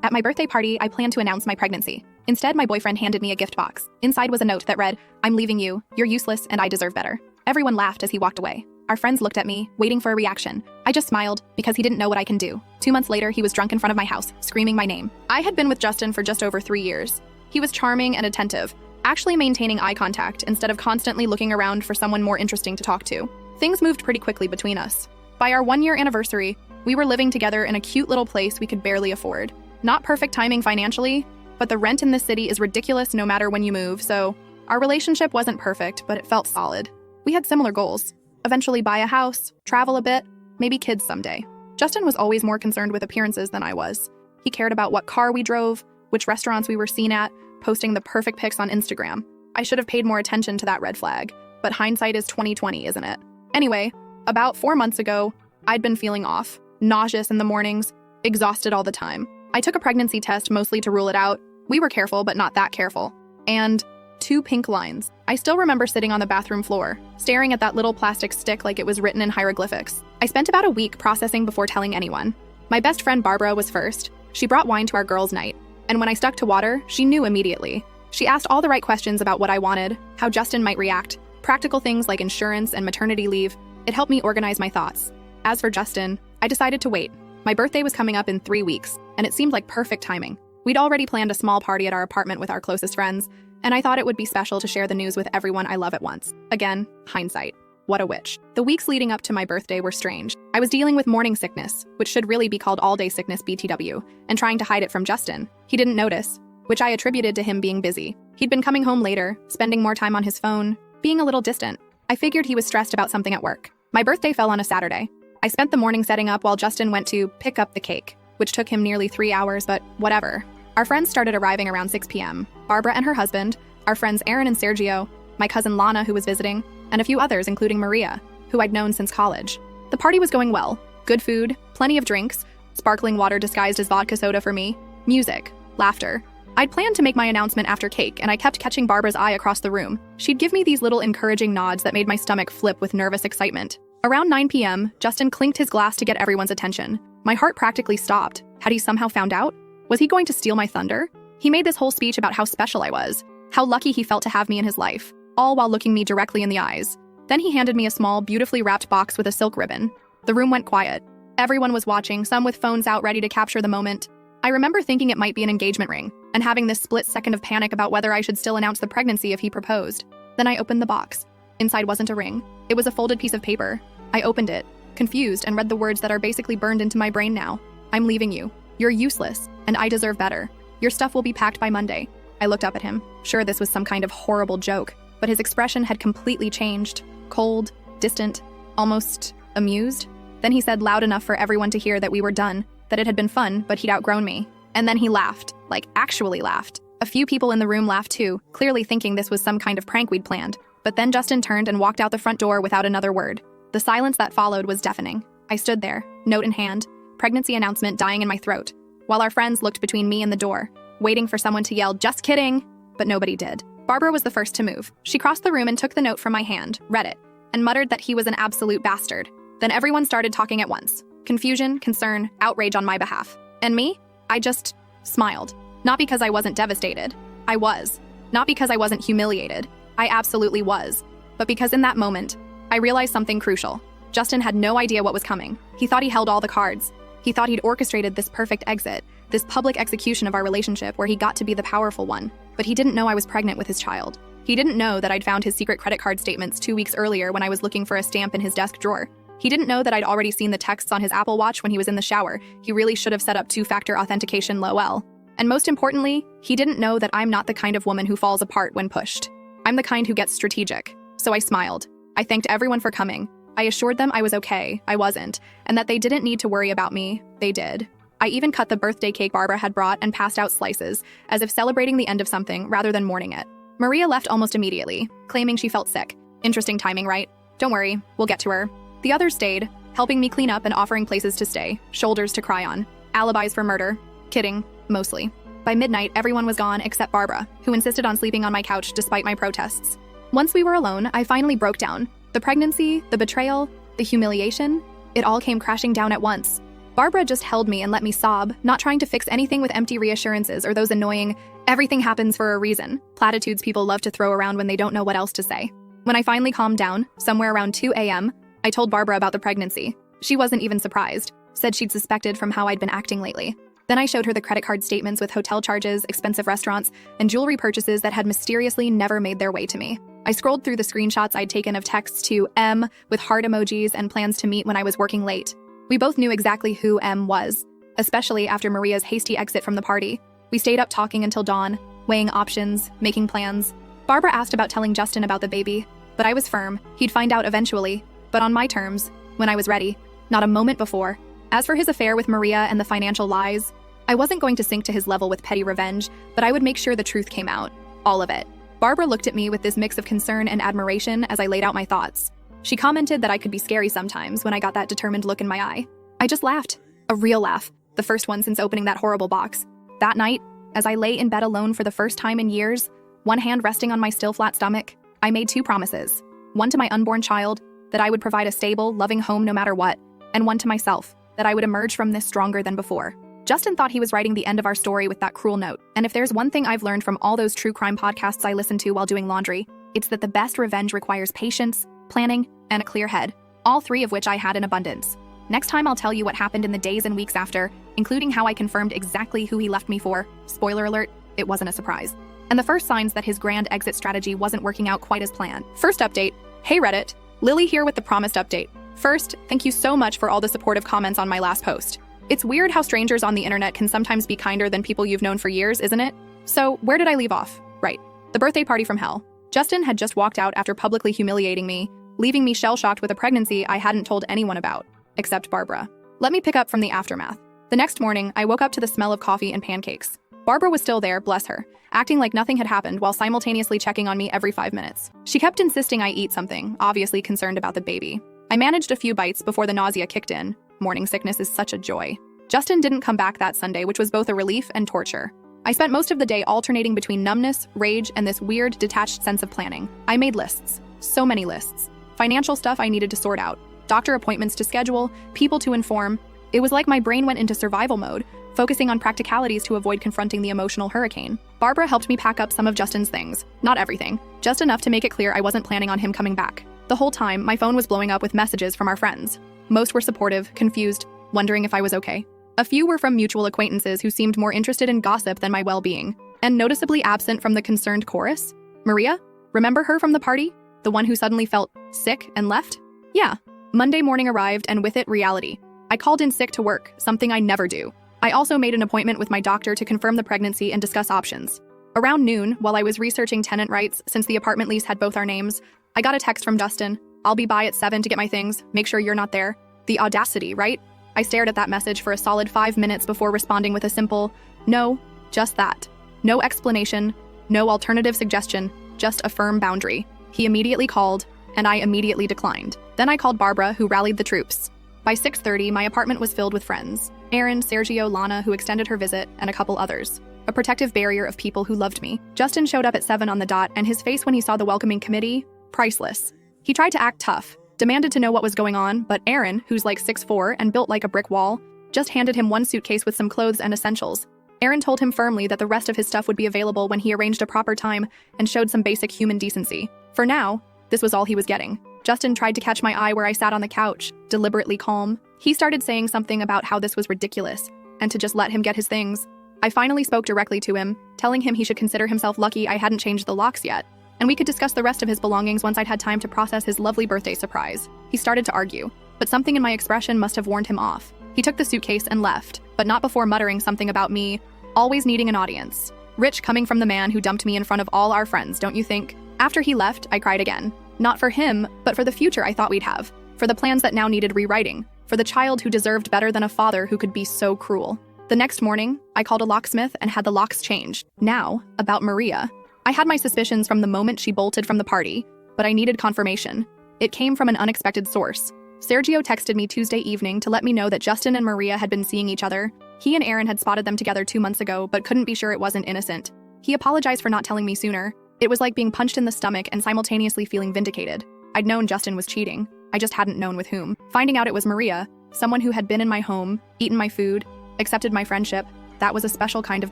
At my birthday party, I planned to announce my pregnancy. Instead, my boyfriend handed me a gift box. Inside was a note that read, "I'm leaving you, you're useless, and I deserve better." Everyone laughed as he walked away. Our friends looked at me, waiting for a reaction. I just smiled, because he didn't know what I can do. 2 months later, he was drunk in front of my house, screaming my name. I had been with Justin for just over 3 years. He was charming and attentive, actually maintaining eye contact instead of constantly looking around for someone more interesting to talk to. Things moved pretty quickly between us. By our 1-year anniversary, we were living together in a cute little place we could barely afford. Not perfect timing financially, but the rent in this city is ridiculous no matter when you move, so our relationship wasn't perfect, but it felt solid. We had similar goals. Eventually buy a house, travel a bit, maybe kids someday. Justin was always more concerned with appearances than I was. He cared about what car we drove, which restaurants we were seen at, posting the perfect pics on Instagram. I should have paid more attention to that red flag, but hindsight is 20/20, isn't it? Anyway, about 4 months ago, I'd been feeling off, nauseous in the mornings, exhausted all the time. I took a pregnancy test mostly to rule it out. We were careful, but not that careful. And 2 pink lines. I still remember sitting on the bathroom floor, staring at that little plastic stick like it was written in hieroglyphics. I spent about a week processing before telling anyone. My best friend Barbara was first. She brought wine to our girls' night. And when I stuck to water, she knew immediately. She asked all the right questions about what I wanted, how Justin might react, practical things like insurance and maternity leave. It helped me organize my thoughts. As for Justin, I decided to wait. My birthday was coming up in 3 weeks, and it seemed like perfect timing. We'd already planned a small party at our apartment with our closest friends, and I thought it would be special to share the news with everyone I love at once. Again, hindsight. What a witch. The weeks leading up to my birthday were strange. I was dealing with morning sickness, which should really be called all-day sickness BTW, and trying to hide it from Justin. He didn't notice, which I attributed to him being busy. He'd been coming home later, spending more time on his phone, being a little distant. I figured he was stressed about something at work. My birthday fell on a Saturday. I spent the morning setting up while Justin went to pick up the cake, which took him nearly 3 hours, but whatever. Our friends started arriving around 6 p.m. Barbara and her husband, our friends Aaron and Sergio, my cousin Lana, who was visiting, and a few others, including Maria, who I'd known since college. The party was going well. Good food, plenty of drinks, sparkling water disguised as vodka soda for me, music, laughter. I'd planned to make my announcement after cake, and I kept catching Barbara's eye across the room. She'd give me these little encouraging nods that made my stomach flip with nervous excitement. Around 9 p.m., Justin clinked his glass to get everyone's attention. My heart practically stopped. Had he somehow found out? Was he going to steal my thunder? He made this whole speech about how special I was, how lucky he felt to have me in his life, all while looking me directly in the eyes. Then he handed me a small, beautifully wrapped box with a silk ribbon. The room went quiet. Everyone was watching, some with phones out ready to capture the moment. I remember thinking it might be an engagement ring, and having this split second of panic about whether I should still announce the pregnancy if he proposed. Then I opened the box. Inside wasn't a ring. It was a folded piece of paper. I opened it, confused, and read the words that are basically burned into my brain now. "I'm leaving you. You're useless, and I deserve better. Your stuff will be packed by Monday." I looked up at him, sure this was some kind of horrible joke, but his expression had completely changed. Cold, distant, almost amused. Then he said loud enough for everyone to hear that we were done, that it had been fun, but he'd outgrown me. And then he laughed, like actually laughed. A few people in the room laughed too, clearly thinking this was some kind of prank we'd planned. But then Justin turned and walked out the front door without another word. The silence that followed was deafening. I stood there, note in hand, pregnancy announcement dying in my throat, while our friends looked between me and the door, waiting for someone to yell, "Just kidding!" But nobody did. Barbara was the first to move. She crossed the room and took the note from my hand, read it, and muttered that he was an absolute bastard. Then everyone started talking at once. Confusion, concern, outrage on my behalf. And me? I just smiled. Not because I wasn't devastated. I was. Not because I wasn't humiliated. I absolutely was. But because in that moment, I realized something crucial. Justin had no idea what was coming. He thought he held all the cards. He thought he'd orchestrated this perfect exit, this public execution of our relationship where he got to be the powerful one. But he didn't know I was pregnant with his child. He didn't know that I'd found his secret credit card statements 2 weeks earlier when I was looking for a stamp in his desk drawer. He didn't know that I'd already seen the texts on his Apple Watch when he was in the shower. He really should have set up 2-factor authentication LOL. And most importantly, he didn't know that I'm not the kind of woman who falls apart when pushed. I'm the kind who gets strategic. So I smiled. I thanked everyone for coming. I assured them I was okay, I wasn't, and that they didn't need to worry about me. They did. I even cut the birthday cake Barbara had brought and passed out slices, as if celebrating the end of something rather than mourning it. Maria left almost immediately, claiming she felt sick. Interesting timing, right? Don't worry, we'll get to her. The others stayed, helping me clean up and offering places to stay, shoulders to cry on, alibis for murder. Kidding, mostly. By midnight, everyone was gone except Barbara, who insisted on sleeping on my couch despite my protests. Once we were alone, I finally broke down. The pregnancy, the betrayal, the humiliation, it all came crashing down at once. Barbara just held me and let me sob, not trying to fix anything with empty reassurances or those annoying, everything happens for a reason platitudes people love to throw around when they don't know what else to say. When I finally calmed down, somewhere around 2 a.m., I told Barbara about the pregnancy. She wasn't even surprised, said she'd suspected from how I'd been acting lately. Then I showed her the credit card statements with hotel charges, expensive restaurants, and jewelry purchases that had mysteriously never made their way to me. I scrolled through the screenshots I'd taken of texts to M with heart emojis and plans to meet when I was working late. We both knew exactly who M was, especially after Maria's hasty exit from the party. We stayed up talking until dawn, weighing options, making plans. Barbara asked about telling Justin about the baby, but I was firm. He'd find out eventually, but on my terms, when I was ready, not a moment before. As for his affair with Maria and the financial lies, I wasn't going to sink to his level with petty revenge, but I would make sure the truth came out. All of it. Barbara looked at me with this mix of concern and admiration as I laid out my thoughts. She commented that I could be scary sometimes when I got that determined look in my eye. I just laughed. A real laugh. The first one since opening that horrible box. That night, as I lay in bed alone for the first time in years, one hand resting on my still flat stomach, I made 2 promises. One to my unborn child, that I would provide a stable, loving home no matter what, and one to myself, that I would emerge from this stronger than before. Justin thought he was writing the end of our story with that cruel note, and if there's one thing I've learned from all those true crime podcasts I listen to while doing laundry, it's that the best revenge requires patience, planning, and a clear head, all 3 of which I had in abundance. Next time I'll tell you what happened in the days and weeks after, including how I confirmed exactly who he left me for. Spoiler alert, it wasn't a surprise. And the first signs that his grand exit strategy wasn't working out quite as planned. First update. Hey Reddit, Lily here with the promised update. First, thank you so much for all the supportive comments on my last post. It's weird how strangers on the internet can sometimes be kinder than people you've known for years, isn't it? So, where did I leave off? Right. The birthday party from hell. Justin had just walked out after publicly humiliating me, leaving me shell-shocked with a pregnancy I hadn't told anyone about, except Barbara. Let me pick up from the aftermath. The next morning, I woke up to the smell of coffee and pancakes. Barbara was still there, bless her, acting like nothing had happened while simultaneously checking on me every 5 minutes. She kept insisting I eat something, obviously concerned about the baby. I managed a few bites before the nausea kicked in. Morning sickness is such a joy. Justin didn't come back that Sunday, which was both a relief and torture. I spent most of the day alternating between numbness, rage, and this weird, detached sense of planning. I made lists. So many lists. Financial stuff I needed to sort out. Doctor appointments to schedule, people to inform. It was like my brain went into survival mode, focusing on practicalities to avoid confronting the emotional hurricane. Barbara helped me pack up some of Justin's things. Not everything. Just enough to make it clear I wasn't planning on him coming back. The whole time, my phone was blowing up with messages from our friends. Most were supportive, confused, wondering if I was okay. A few were from mutual acquaintances who seemed more interested in gossip than my well-being. And noticeably absent from the concerned chorus? Maria? Remember her from the party? The one who suddenly felt sick and left? Yeah. Monday morning arrived, and with it, reality. I called in sick to work, something I never do. I also made an appointment with my doctor to confirm the pregnancy and discuss options. Around noon, while I was researching tenant rights, since the apartment lease had both our names, I got a text from Dustin. I'll be by at 7 to get my things. Make sure you're not there. The audacity, right? I stared at that message for a solid 5 minutes before responding with a simple, no, just that. No explanation, no alternative suggestion, just a firm boundary. He immediately called, and I immediately declined. Then I called Barbara, who rallied the troops. By 6:30, my apartment was filled with friends. Aaron, Sergio, Lana, who extended her visit, and a couple others. A protective barrier of people who loved me. Justin showed up at 7 on the dot, and his face when he saw the welcoming committee, priceless. He tried to act tough, demanded to know what was going on, but Aaron, who's like 6'4" and built like a brick wall, just handed him one suitcase with some clothes and essentials. Aaron told him firmly that the rest of his stuff would be available when he arranged a proper time and showed some basic human decency. For now, this was all he was getting. Justin tried to catch my eye where I sat on the couch, deliberately calm. He started saying something about how this was ridiculous, and to just let him get his things. I finally spoke directly to him, telling him he should consider himself lucky I hadn't changed the locks yet, and we could discuss the rest of his belongings once I'd had time to process his lovely birthday surprise. He started to argue, but something in my expression must have warned him off. He took the suitcase and left, but not before muttering something about me always needing an audience. Rich coming from the man who dumped me in front of all our friends, don't you think? After he left, I cried again. Not for him, but for the future I thought we'd have. For the plans that now needed rewriting. For the child who deserved better than a father who could be so cruel. The next morning, I called a locksmith and had the locks changed. Now, about Maria. I had my suspicions from the moment she bolted from the party, but I needed confirmation. It came from an unexpected source. Sergio texted me Tuesday evening to let me know that Justin and Maria had been seeing each other. He and Aaron had spotted them together 2 months ago, but couldn't be sure it wasn't innocent. He apologized for not telling me sooner. It was like being punched in the stomach and simultaneously feeling vindicated. I'd known Justin was cheating. I just hadn't known with whom. Finding out it was Maria, someone who had been in my home, eaten my food, accepted my friendship. That was a special kind of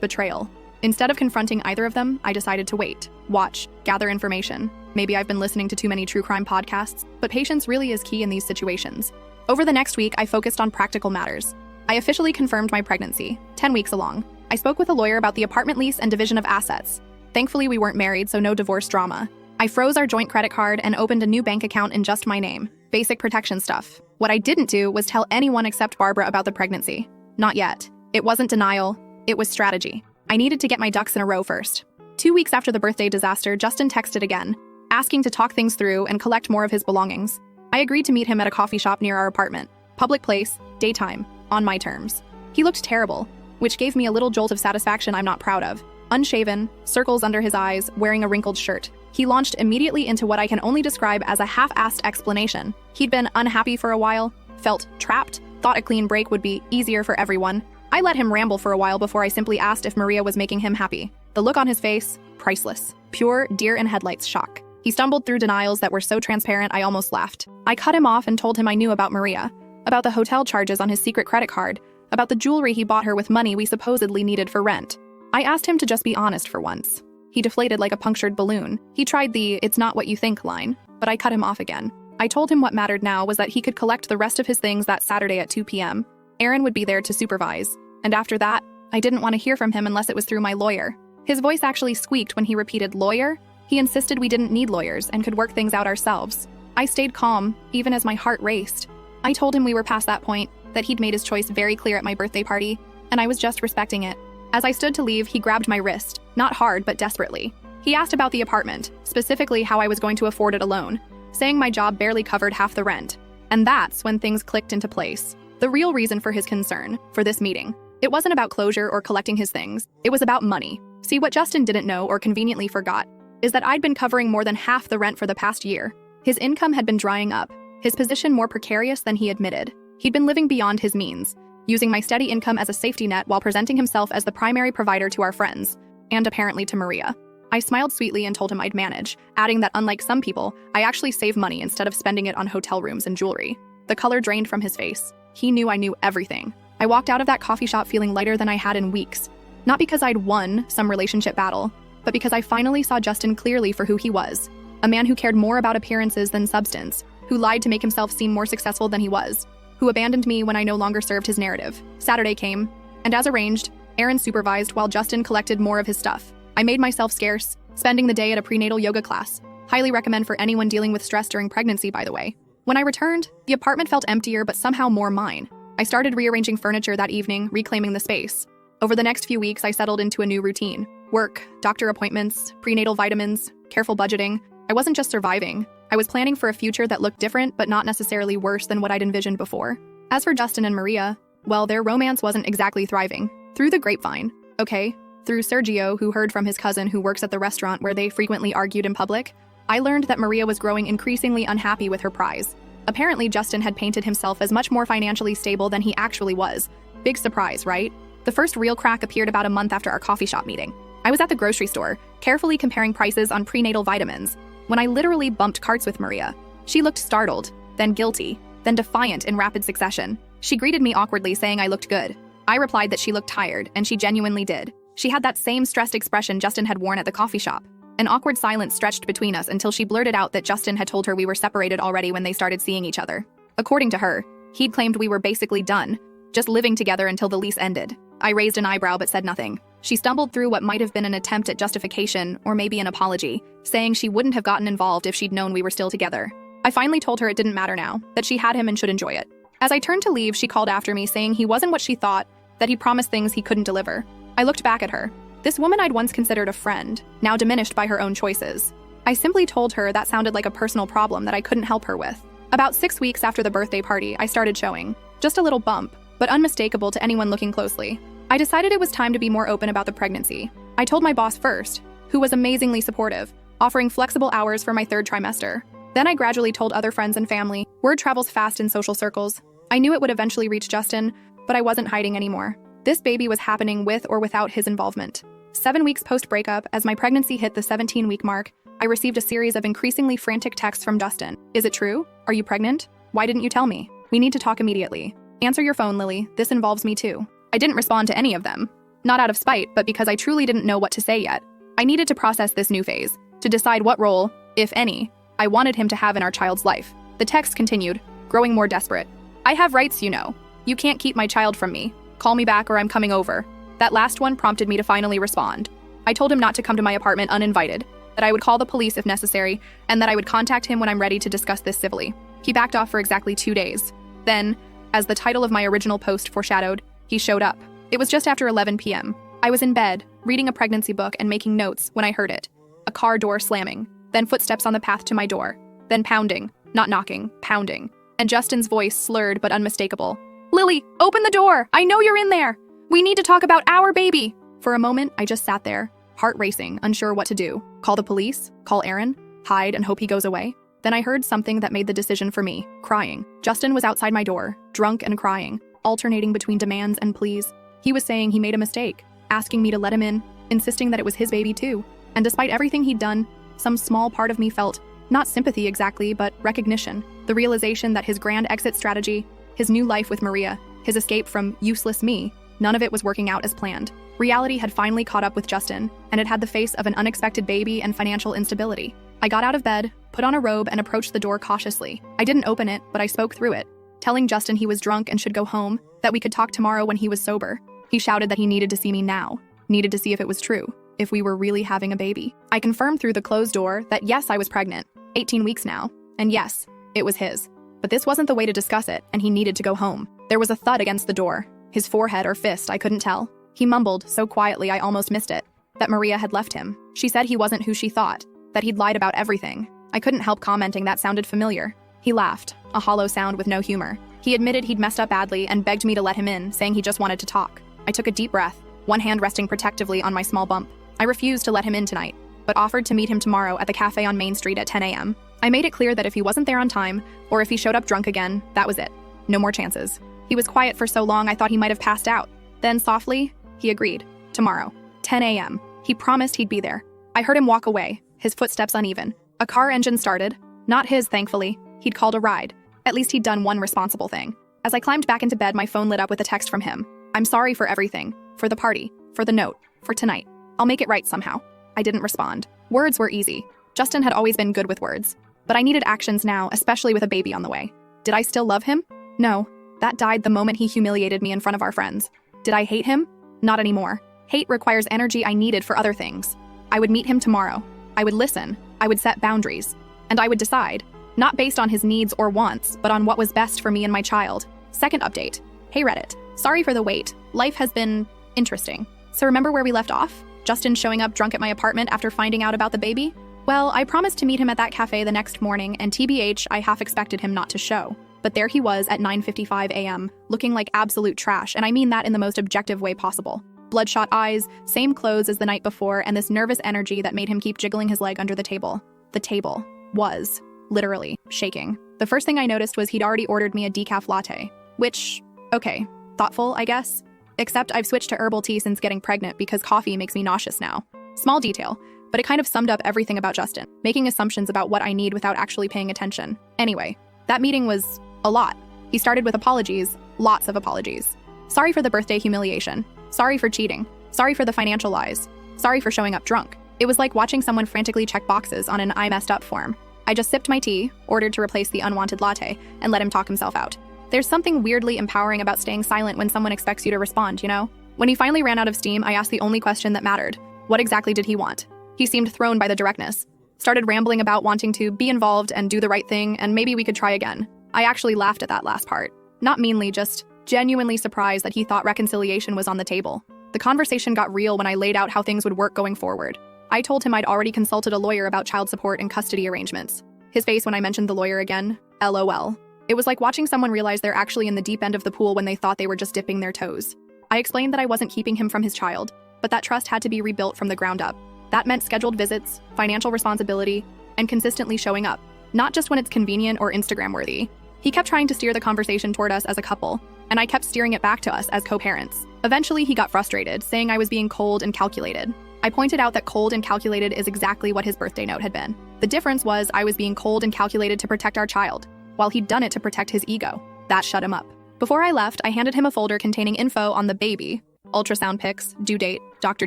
betrayal. Instead of confronting either of them, I decided to wait, watch, gather information. Maybe I've been listening to too many true crime podcasts, but patience really is key in these situations. Over the next week, I focused on practical matters. I officially confirmed my pregnancy, 10 weeks along. I spoke with a lawyer about the apartment lease and division of assets. Thankfully, we weren't married, so no divorce drama. I froze our joint credit card and opened a new bank account in just my name. Basic protection stuff. What I didn't do was tell anyone except Barbara about the pregnancy. Not yet. It wasn't denial, it was strategy. I needed to get my ducks in a row first. 2 weeks after the birthday disaster, Justin texted again, asking to talk things through and collect more of his belongings. I agreed to meet him at a coffee shop near our apartment. Public place, daytime, on my terms. He looked terrible, which gave me a little jolt of satisfaction I'm not proud of. Unshaven, circles under his eyes, wearing a wrinkled shirt. He launched immediately into what I can only describe as a half-assed explanation. He'd been unhappy for a while, felt trapped, thought a clean break would be easier for everyone. I let him ramble for a while before I simply asked if Maria was making him happy. The look on his face, priceless. Pure deer-in-headlights shock. He stumbled through denials that were so transparent I almost laughed. I cut him off and told him I knew about Maria, about the hotel charges on his secret credit card, about the jewelry he bought her with money we supposedly needed for rent. I asked him to just be honest for once. He deflated like a punctured balloon. He tried the "it's not what you think" line, but I cut him off again. I told him what mattered now was that he could collect the rest of his things that Saturday at 2 p.m. Aaron would be there to supervise. And after that, I didn't want to hear from him unless it was through my lawyer. His voice actually squeaked when he repeated lawyer. He insisted we didn't need lawyers and could work things out ourselves. I stayed calm, even as my heart raced. I told him we were past that point, that he'd made his choice very clear at my birthday party, and I was just respecting it. As I stood to leave, he grabbed my wrist, not hard, but desperately. He asked about the apartment, specifically how I was going to afford it alone, saying my job barely covered half the rent. And that's when things clicked into place. The real reason for his concern, for this meeting. It wasn't about closure or collecting his things. It was about money. See, what Justin didn't know or conveniently forgot is that I'd been covering more than half the rent for the past year. His income had been drying up, his position more precarious than he admitted. He'd been living beyond his means, using my steady income as a safety net while presenting himself as the primary provider to our friends, and apparently to Maria. I smiled sweetly and told him I'd manage, adding that unlike some people, I actually save money instead of spending it on hotel rooms and jewelry. The color drained from his face. He knew I knew everything. I walked out of that coffee shop feeling lighter than I had in weeks. Not because I'd won some relationship battle, but because I finally saw Justin clearly for who he was. A man who cared more about appearances than substance, who lied to make himself seem more successful than he was, who abandoned me when I no longer served his narrative. Saturday came, and as arranged, Aaron supervised while Justin collected more of his stuff. I made myself scarce, spending the day at a prenatal yoga class. Highly recommend for anyone dealing with stress during pregnancy, by the way. When I returned, the apartment felt emptier but somehow more mine. I started rearranging furniture that evening, reclaiming the space. Over the next few weeks, I settled into a new routine. Work, doctor appointments, prenatal vitamins, careful budgeting. I wasn't just surviving. I was planning for a future that looked different but not necessarily worse than what I'd envisioned before. As for Justin and Maria, well, their romance wasn't exactly thriving. Through the grapevine, okay? Through Sergio, who heard from his cousin who works at the restaurant where they frequently argued in public, I learned that Maria was growing increasingly unhappy with her prize. Apparently, Justin had painted himself as much more financially stable than he actually was. Big surprise, right? The first real crack appeared about a month after our coffee shop meeting. I was at the grocery store, carefully comparing prices on prenatal vitamins, when I literally bumped carts with Maria. She looked startled, then guilty, then defiant in rapid succession. She greeted me awkwardly, saying I looked good. I replied that she looked tired, and she genuinely did. She had that same stressed expression Justin had worn at the coffee shop. An awkward silence stretched between us until she blurted out that Justin had told her we were separated already when they started seeing each other. According to her, he'd claimed we were basically done, just living together until the lease ended. I raised an eyebrow but said nothing. She stumbled through what might have been an attempt at justification, or maybe an apology, saying she wouldn't have gotten involved if she'd known we were still together. I finally told her it didn't matter now, that she had him and should enjoy it. As I turned to leave, she called after me, saying he wasn't what she thought, that he promised things he couldn't deliver. I looked back at her. This woman I'd once considered a friend, now diminished by her own choices. I simply told her that sounded like a personal problem that I couldn't help her with. About 6 weeks after the birthday party, I started showing. Just a little bump, but unmistakable to anyone looking closely. I decided it was time to be more open about the pregnancy. I told my boss first, who was amazingly supportive, offering flexible hours for my 3rd trimester. Then I gradually told other friends and family. Word travels fast in social circles. I knew it would eventually reach Justin, but I wasn't hiding anymore. This baby was happening with or without his involvement. 7 weeks post-breakup, as my pregnancy hit the 17-week mark, I received a series of increasingly frantic texts from Justin. Is it true? Are you pregnant? Why didn't you tell me? We need to talk immediately. Answer your phone, Lily. This involves me too. I didn't respond to any of them. Not out of spite, but because I truly didn't know what to say yet. I needed to process this new phase, to decide what role, if any, I wanted him to have in our child's life. The text continued, growing more desperate. I have rights, you know. You can't keep my child from me. Call me back or I'm coming over. That last one prompted me to finally respond. I told him not to come to my apartment uninvited, that I would call the police if necessary, and that I would contact him when I'm ready to discuss this civilly. He backed off for exactly 2 days. Then, as the title of my original post foreshadowed, he showed up. It was just after 11 p.m. I was in bed, reading a pregnancy book and making notes when I heard it. A car door slamming, then footsteps on the path to my door, then pounding, not knocking, pounding, and Justin's voice slurred but unmistakable. Lily, open the door! I know you're in there! We need to talk about our baby! For a moment, I just sat there, heart racing, unsure what to do. Call the police? Call Aaron? Hide and hope he goes away? Then I heard something that made the decision for me, crying. Justin was outside my door, drunk and crying, alternating between demands and pleas. He was saying he made a mistake, asking me to let him in, insisting that it was his baby too. And despite everything he'd done, some small part of me felt, not sympathy exactly, but recognition. The realization that his grand exit strategy, his new life with Maria, his escape from useless me, none of it was working out as planned. Reality had finally caught up with Justin, and it had the face of an unexpected baby and financial instability. I got out of bed, put on a robe, and approached the door cautiously. I didn't open it, but I spoke through it, telling Justin he was drunk and should go home, that we could talk tomorrow when he was sober. He shouted that he needed to see me now, needed to see if it was true, if we were really having a baby. I confirmed through the closed door that yes, I was pregnant, 18 weeks now, and yes, it was his. But this wasn't the way to discuss it, and he needed to go home. There was a thud against the door, his forehead or fist, I couldn't tell. He mumbled, so quietly I almost missed it, that Maria had left him. She said he wasn't who she thought, that he'd lied about everything. I couldn't help commenting that sounded familiar. He laughed, a hollow sound with no humor. He admitted he'd messed up badly and begged me to let him in, saying he just wanted to talk. I took a deep breath, one hand resting protectively on my small bump. I refused to let him in tonight, but offered to meet him tomorrow at the cafe on Main Street at 10 a.m. I made it clear that if he wasn't there on time, or if he showed up drunk again, that was it. No more chances. He was quiet for so long I thought he might have passed out. Then, softly, he agreed. Tomorrow, 10 a.m. He promised he'd be there. I heard him walk away, his footsteps uneven. A car engine started. Not his, thankfully. He'd called a ride. At least he'd done one responsible thing. As I climbed back into bed, my phone lit up with a text from him. I'm sorry for everything. For the party. For the note. For tonight. I'll make it right somehow. I didn't respond. Words were easy. Justin had always been good with words. But I needed actions now, especially with a baby on the way. Did I still love him? No. That died the moment he humiliated me in front of our friends. Did I hate him? Not anymore. Hate requires energy I needed for other things. I would meet him tomorrow. I would listen. I would set boundaries. And I would decide, not based on his needs or wants, but on what was best for me and my child. Second update. Hey Reddit. Sorry for the wait. Life has been interesting. So remember where we left off? Justin showing up drunk at my apartment after finding out about the baby? Well, I promised to meet him at that cafe the next morning, and TBH, I half expected him not to show. But there he was at 9:55 a.m., looking like absolute trash, and I mean that in the most objective way possible. Bloodshot eyes, same clothes as the night before, and this nervous energy that made him keep jiggling his leg under the table. The table was, literally, shaking. The first thing I noticed was he'd already ordered me a decaf latte. Which, okay, thoughtful, I guess? Except I've switched to herbal tea since getting pregnant because coffee makes me nauseous now. Small detail, but it kind of summed up everything about Justin, making assumptions about what I need without actually paying attention. Anyway, that meeting was a lot. He started with apologies, lots of apologies. Sorry for the birthday humiliation. Sorry for cheating. Sorry for the financial lies. Sorry for showing up drunk. It was like watching someone frantically check boxes on an I messed up form. I just sipped my tea, ordered to replace the unwanted latte, and let him talk himself out. There's something weirdly empowering about staying silent when someone expects you to respond, you know? When he finally ran out of steam, I asked the only question that mattered. What exactly did he want? He seemed thrown by the directness. Started rambling about wanting to be involved and do the right thing, and maybe we could try again. I actually laughed at that last part. Not meanly, just genuinely surprised that he thought reconciliation was on the table. The conversation got real when I laid out how things would work going forward. I told him I'd already consulted a lawyer about child support and custody arrangements. His face when I mentioned the lawyer again, LOL. It was like watching someone realize they're actually in the deep end of the pool when they thought they were just dipping their toes. I explained that I wasn't keeping him from his child, but that trust had to be rebuilt from the ground up. That meant scheduled visits, financial responsibility, and consistently showing up, not just when it's convenient or Instagram-worthy. He kept trying to steer the conversation toward us as a couple, and I kept steering it back to us as co-parents. Eventually, he got frustrated, saying I was being cold and calculated. I pointed out that cold and calculated is exactly what his birthday note had been. The difference was I was being cold and calculated to protect our child, while he'd done it to protect his ego. That shut him up. Before I left, I handed him a folder containing info on the baby, ultrasound pics, due date, doctor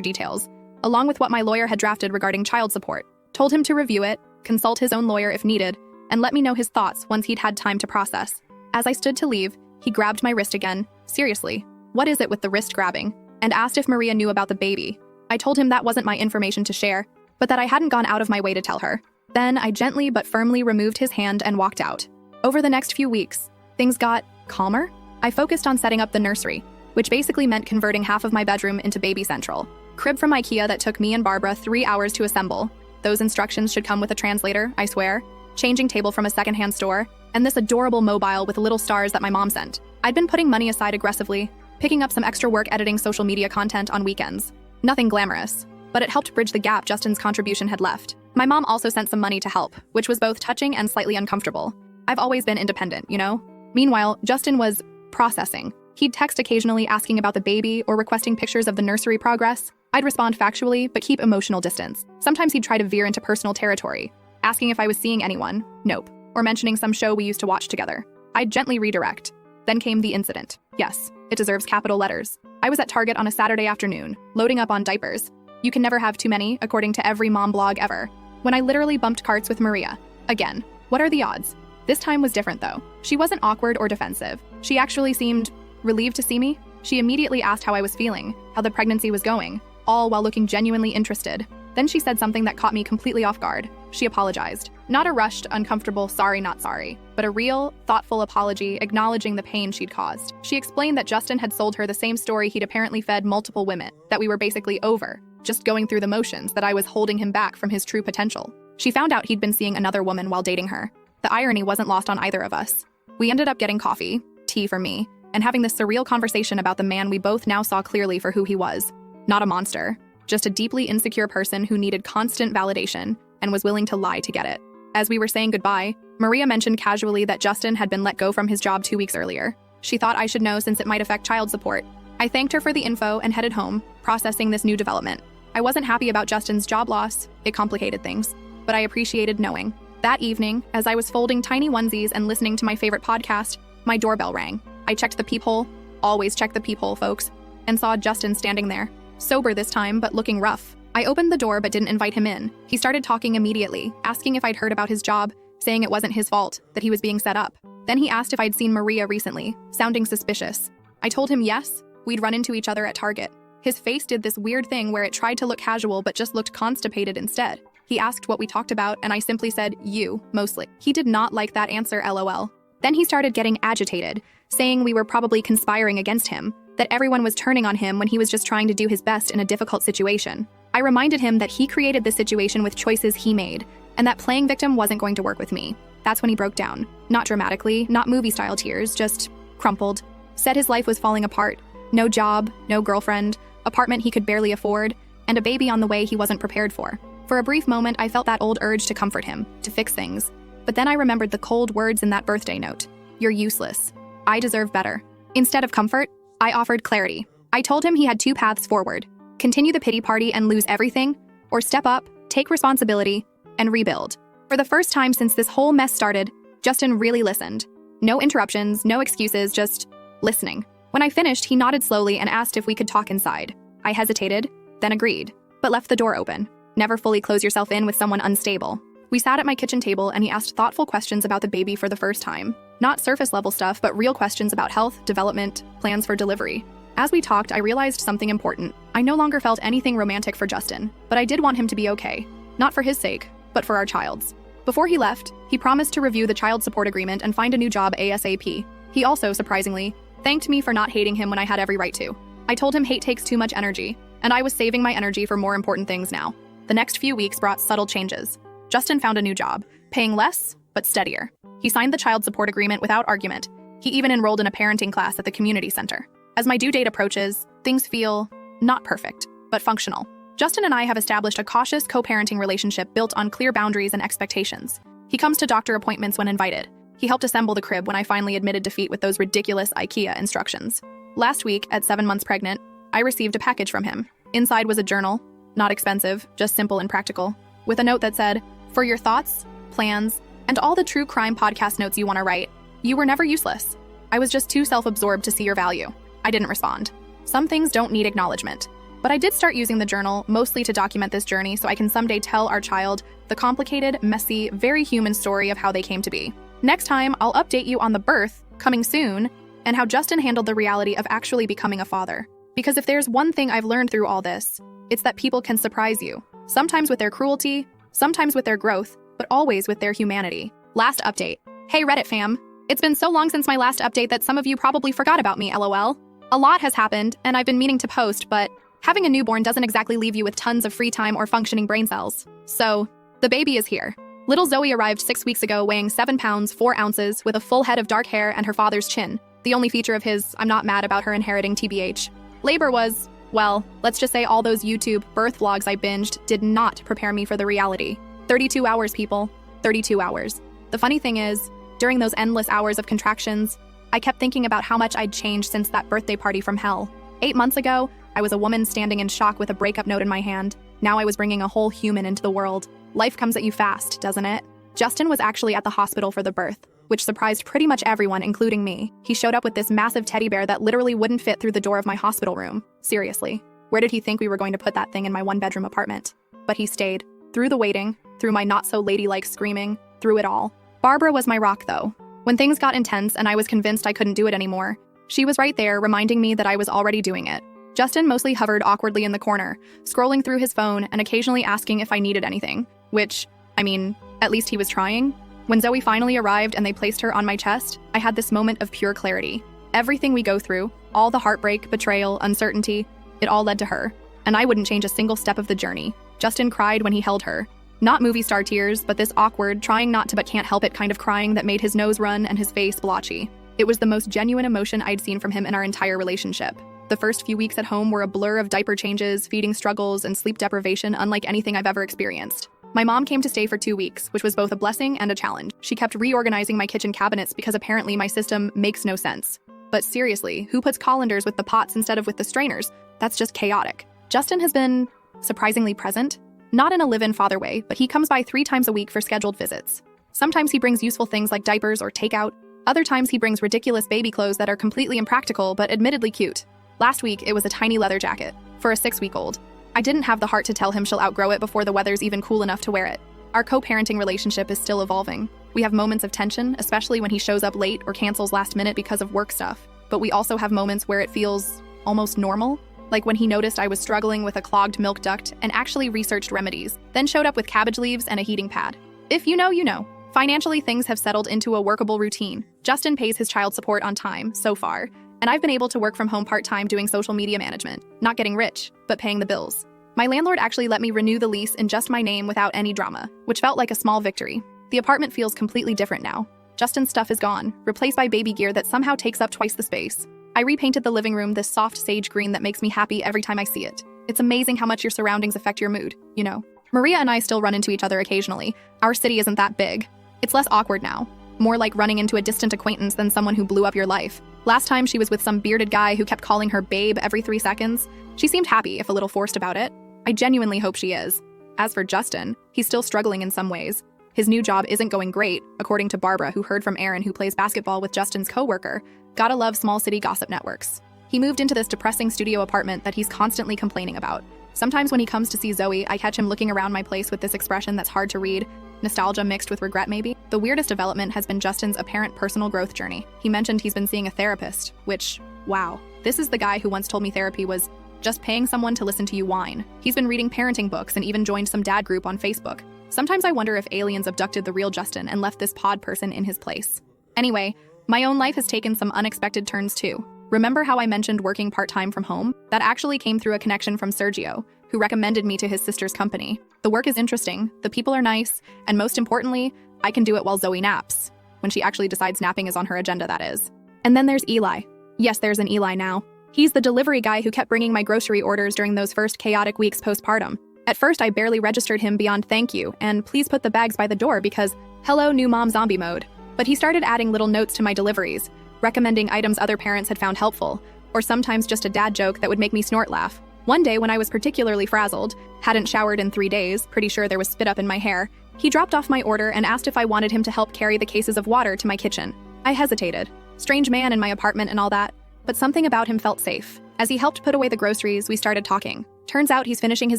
details, along with what my lawyer had drafted regarding child support. Told him to review it, consult his own lawyer if needed, and let me know his thoughts once he'd had time to process. As I stood to leave, he grabbed my wrist again. Seriously, what is it with the wrist grabbing? And asked if Maria knew about the baby. I told him that wasn't my information to share, but that I hadn't gone out of my way to tell her. Then I gently but firmly removed his hand and walked out. Over the next few weeks, things got calmer. I focused on setting up the nursery, which basically meant converting half of my bedroom into baby central. Crib from IKEA that took me and Barbara 3 hours to assemble. Those instructions should come with a translator, I swear. Changing table from a secondhand store, and this adorable mobile with little stars that my mom sent. I'd been putting money aside aggressively, picking up some extra work editing social media content on weekends. Nothing glamorous, but it helped bridge the gap Justin's contribution had left. My mom also sent some money to help, which was both touching and slightly uncomfortable. I've always been independent, you know? Meanwhile, Justin was processing. He'd text occasionally asking about the baby or requesting pictures of the nursery progress. I'd respond factually, but keep emotional distance. Sometimes he'd try to veer into personal territory, asking if I was seeing anyone, nope, or mentioning some show we used to watch together. I'd gently redirect. Then came the incident. Yes, it deserves capital letters. I was at Target on a Saturday afternoon, loading up on diapers. You can never have too many, according to every mom blog ever. When I literally bumped carts with Maria. Again, what are the odds? This time was different though. She wasn't awkward or defensive. She actually seemed relieved to see me. She immediately asked how I was feeling, how the pregnancy was going, all while looking genuinely interested. Then she said something that caught me completely off guard. She apologized. Not a rushed, uncomfortable sorry, not sorry, but a real, thoughtful apology acknowledging the pain she'd caused. She explained that Justin had sold her the same story he'd apparently fed multiple women, that we were basically over, just going through the motions, that I was holding him back from his true potential. She found out he'd been seeing another woman while dating her. The irony wasn't lost on either of us. We ended up getting coffee, tea for me, and having this surreal conversation about the man we both now saw clearly for who he was. Not a monster, just a deeply insecure person who needed constant validation and was willing to lie to get it. As we were saying goodbye, Maria mentioned casually that Justin had been let go from his job 2 weeks earlier. She thought I should know since it might affect child support. I thanked her for the info and headed home, processing this new development. I wasn't happy about Justin's job loss, it complicated things, but I appreciated knowing. That evening, as I was folding tiny onesies and listening to my favorite podcast, my doorbell rang. I checked the peephole, always check the peephole, folks, and saw Justin standing there. Sober this time, but looking rough. I opened the door but didn't invite him in. He started talking immediately, asking if I'd heard about his job, saying it wasn't his fault, that he was being set up. Then he asked if I'd seen Maria recently, sounding suspicious. I told him yes, we'd run into each other at Target. His face did this weird thing where it tried to look casual but just looked constipated instead. He asked what we talked about and I simply said, you, mostly. He did not like that answer, LOL. Then he started getting agitated, saying we were probably conspiring against him, that everyone was turning on him when he was just trying to do his best in a difficult situation. I reminded him that he created this situation with choices he made, and that playing victim wasn't going to work with me. That's when he broke down. Not dramatically, not movie-style tears, just crumpled. Said his life was falling apart. No job, no girlfriend, apartment he could barely afford, and a baby on the way he wasn't prepared for. For a brief moment, I felt that old urge to comfort him, to fix things. But then I remembered the cold words in that birthday note. You're useless. I deserve better. Instead of comfort, I offered clarity. I told him he had 2 paths forward. Continue the pity party and lose everything, or step up, take responsibility, and rebuild. For the first time since this whole mess started, Justin really listened. No interruptions, no excuses, just listening. When I finished, he nodded slowly and asked if we could talk inside. I hesitated, then agreed, but left the door open. Never fully close yourself in with someone unstable. We sat at my kitchen table and he asked thoughtful questions about the baby for the first time. Not surface level stuff, but real questions about health, development, plans for delivery. As we talked, I realized something important. I no longer felt anything romantic for Justin, but I did want him to be okay. Not for his sake, but for our child's. Before he left, he promised to review the child support agreement and find a new job ASAP. He also, surprisingly, thanked me for not hating him when I had every right to. I told him hate takes too much energy, and I was saving my energy for more important things now. The next few weeks brought subtle changes. Justin found a new job, paying less, but steadier. He signed the child support agreement without argument. He even enrolled in a parenting class at the community center. As my due date approaches, things feel not perfect, but functional. Justin and I have established a cautious co-parenting relationship built on clear boundaries and expectations. He comes to doctor appointments when invited. He helped assemble the crib when I finally admitted defeat with those ridiculous IKEA instructions. Last week, at 7 months pregnant, I received a package from him. Inside was a journal, not expensive, just simple and practical, with a note that said, for your thoughts, plans, and all the true crime podcast notes you want to write, you were never useless. I was just too self-absorbed to see your value. I didn't respond. Some things don't need acknowledgement. But I did start using the journal, mostly to document this journey so I can someday tell our child the complicated, messy, very human story of how they came to be. Next time, I'll update you on the birth, coming soon, and how Justin handled the reality of actually becoming a father. Because if there's one thing I've learned through all this, it's that people can surprise you. Sometimes with their cruelty, sometimes with their growth, but always with their humanity. Last update. Hey Reddit fam. It's been so long since my last update that some of you probably forgot about me, lol. A lot has happened, and I've been meaning to post, but having a newborn doesn't exactly leave you with tons of free time or functioning brain cells. So, the baby is here. Little Zoe arrived 6 weeks ago weighing 7 pounds, 4 ounces, with a full head of dark hair and her father's chin. The only feature of his, I'm not mad about her inheriting TBH. Labor was, well, let's just say all those YouTube birth vlogs I binged did not prepare me for the reality. 32 hours, people. 32 hours. The funny thing is, during those endless hours of contractions, I kept thinking about how much I'd changed since that birthday party from hell. 8 months ago, I was a woman standing in shock with a breakup note in my hand. Now I was bringing a whole human into the world. Life comes at you fast, doesn't it? Justin was actually at the hospital for the birth, which surprised pretty much everyone, including me. He showed up with this massive teddy bear that literally wouldn't fit through the door of my hospital room. Seriously, where did he think we were going to put that thing in my one-bedroom apartment? But he stayed. Through the waiting, through my not-so-ladylike screaming, through it all. Barbara was my rock, though. When things got intense and I was convinced I couldn't do it anymore, she was right there, reminding me that I was already doing it. Justin mostly hovered awkwardly in the corner, scrolling through his phone and occasionally asking if I needed anything, which, I mean, at least he was trying. When Zoe finally arrived and they placed her on my chest, I had this moment of pure clarity. Everything we go through, all the heartbreak, betrayal, uncertainty, it all led to her. And I wouldn't change a single step of the journey. Justin cried when he held her. Not movie star tears, but this awkward, trying not to but can't help it kind of crying that made his nose run and his face blotchy. It was the most genuine emotion I'd seen from him in our entire relationship. The first few weeks at home were a blur of diaper changes, feeding struggles, and sleep deprivation unlike anything I've ever experienced. My mom came to stay for 2 weeks, which was both a blessing and a challenge. She kept reorganizing my kitchen cabinets because apparently my system makes no sense. But seriously, who puts colanders with the pots instead of with the strainers? That's just chaotic. Justin has been surprisingly present. Not in a live-in father way, but he comes by 3 times a week for scheduled visits. Sometimes he brings useful things like diapers or takeout. Other times he brings ridiculous baby clothes that are completely impractical but admittedly cute. Last week, it was a tiny leather jacket for a 6-week-old. I didn't have the heart to tell him she'll outgrow it before the weather's even cool enough to wear it. Our co-parenting relationship is still evolving. We have moments of tension, especially when he shows up late or cancels last minute because of work stuff. But we also have moments where it feels almost normal. Like when he noticed I was struggling with a clogged milk duct and actually researched remedies, then showed up with cabbage leaves and a heating pad. If you know, you know. Financially, things have settled into a workable routine. Justin pays his child support on time, so far, and I've been able to work from home part-time doing social media management. Not getting rich, but paying the bills. My landlord actually let me renew the lease in just my name without any drama, which felt like a small victory. The apartment feels completely different now. Justin's stuff is gone, replaced by baby gear that somehow takes up twice the space. I repainted the living room this soft sage green that makes me happy every time I see it. It's amazing how much your surroundings affect your mood, you know. Maria and I still run into each other occasionally. Our city isn't that big. It's less awkward now. More like running into a distant acquaintance than someone who blew up your life. Last time she was with some bearded guy who kept calling her babe every 3 seconds. She seemed happy, if a little forced about it. I genuinely hope she is. As for Justin, he's still struggling in some ways. His new job isn't going great, according to Barbara, who heard from Aaron, who plays basketball with Justin's coworker. Gotta love small city gossip networks. He moved into this depressing studio apartment that he's constantly complaining about. Sometimes when he comes to see Zoe, I catch him looking around my place with this expression that's hard to read. Nostalgia mixed with regret, maybe? The weirdest development has been Justin's apparent personal growth journey. He mentioned he's been seeing a therapist, which, wow. This is the guy who once told me therapy was just paying someone to listen to you whine. He's been reading parenting books and even joined some dad group on Facebook. Sometimes I wonder if aliens abducted the real Justin and left this pod person in his place. Anyway, my own life has taken some unexpected turns too. Remember how I mentioned working part-time from home? That actually came through a connection from Sergio, who recommended me to his sister's company. The work is interesting, the people are nice, and most importantly, I can do it while Zoe naps. When she actually decides napping is on her agenda, that is. And then there's Eli. Yes, there's an Eli now. He's the delivery guy who kept bringing my grocery orders during those first chaotic weeks postpartum. At first, I barely registered him beyond thank you, and please put the bags by the door because, hello, new mom zombie mode. But he started adding little notes to my deliveries, recommending items other parents had found helpful, or sometimes just a dad joke that would make me snort laugh. One day when I was particularly frazzled, hadn't showered in 3 days, pretty sure there was spit up in my hair, he dropped off my order and asked if I wanted him to help carry the cases of water to my kitchen. I hesitated. Strange man in my apartment and all that, but something about him felt safe. As he helped put away the groceries, we started talking. Turns out he's finishing his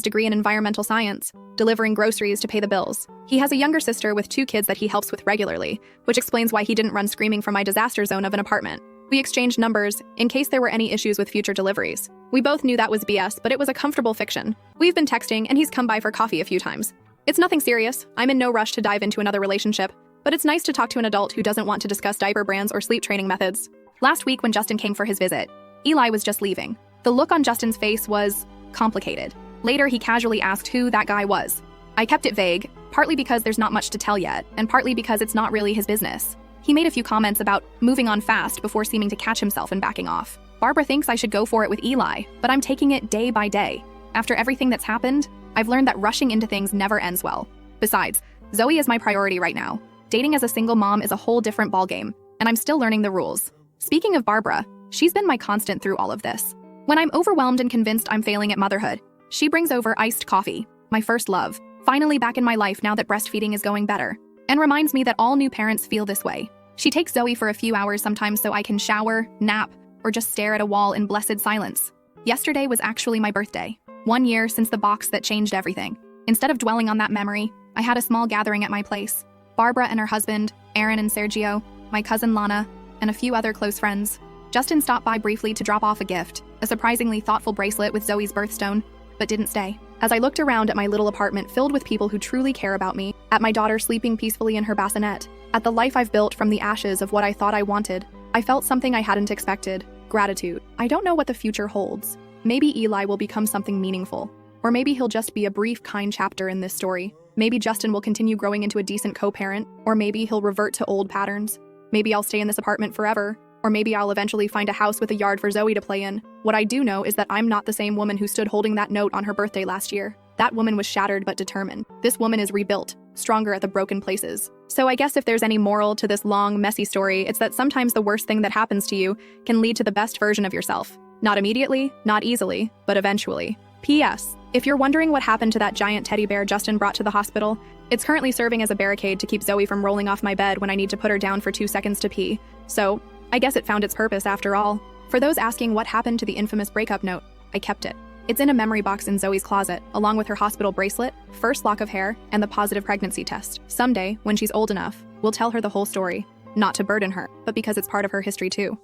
degree in environmental science, delivering groceries to pay the bills. He has a younger sister with 2 kids that he helps with regularly, which explains why he didn't run screaming from my disaster zone of an apartment. We exchanged numbers in case there were any issues with future deliveries. We both knew that was BS, but it was a comfortable fiction. We've been texting, and he's come by for coffee a few times. It's nothing serious. I'm in no rush to dive into another relationship, but it's nice to talk to an adult who doesn't want to discuss diaper brands or sleep training methods. Last week when Justin came for his visit, Eli was just leaving. The look on Justin's face was complicated. Later, he casually asked who that guy was. I kept it vague, partly because there's not much to tell yet, and partly because it's not really his business. He made a few comments about moving on fast before seeming to catch himself and backing off. Barbara thinks I should go for it with Eli, but I'm taking it day by day. After everything that's happened, I've learned that rushing into things never ends well. Besides, Zoe is my priority right now. Dating as a single mom is a whole different ballgame, and I'm still learning the rules. Speaking of Barbara, she's been my constant through all of this. When I'm overwhelmed and convinced I'm failing at motherhood, she brings over iced coffee, my first love, finally back in my life now that breastfeeding is going better, and reminds me that all new parents feel this way. She takes Zoe for a few hours sometimes so I can shower, nap, or just stare at a wall in blessed silence. Yesterday was actually my birthday, 1 year since the box that changed everything. Instead of dwelling on that memory, I had a small gathering at my place. Barbara and her husband, Aaron and Sergio, my cousin Lana, and a few other close friends. Justin stopped by briefly to drop off a gift, a surprisingly thoughtful bracelet with Zoe's birthstone, but didn't stay. As I looked around at my little apartment filled with people who truly care about me, at my daughter sleeping peacefully in her bassinet, at the life I've built from the ashes of what I thought I wanted, I felt something I hadn't expected: gratitude. I don't know what the future holds. Maybe Eli will become something meaningful, or maybe he'll just be a brief, kind chapter in this story. Maybe Justin will continue growing into a decent co-parent, or maybe he'll revert to old patterns. Maybe I'll stay in this apartment forever, or maybe I'll eventually find a house with a yard for Zoe to play in. What I do know is that I'm not the same woman who stood holding that note on her birthday last year. That woman was shattered but determined. This woman is rebuilt, stronger at the broken places. So I guess if there's any moral to this long, messy story, it's that sometimes the worst thing that happens to you can lead to the best version of yourself. Not immediately, not easily, but eventually. P.S. If you're wondering what happened to that giant teddy bear Justin brought to the hospital, it's currently serving as a barricade to keep Zoe from rolling off my bed when I need to put her down for 2 seconds to pee. So, I guess it found its purpose after all. For those asking what happened to the infamous breakup note, I kept it. It's in a memory box in Zoe's closet, along with her hospital bracelet, first lock of hair, and the positive pregnancy test. Someday, when she's old enough, we'll tell her the whole story. Not to burden her, but because it's part of her history too.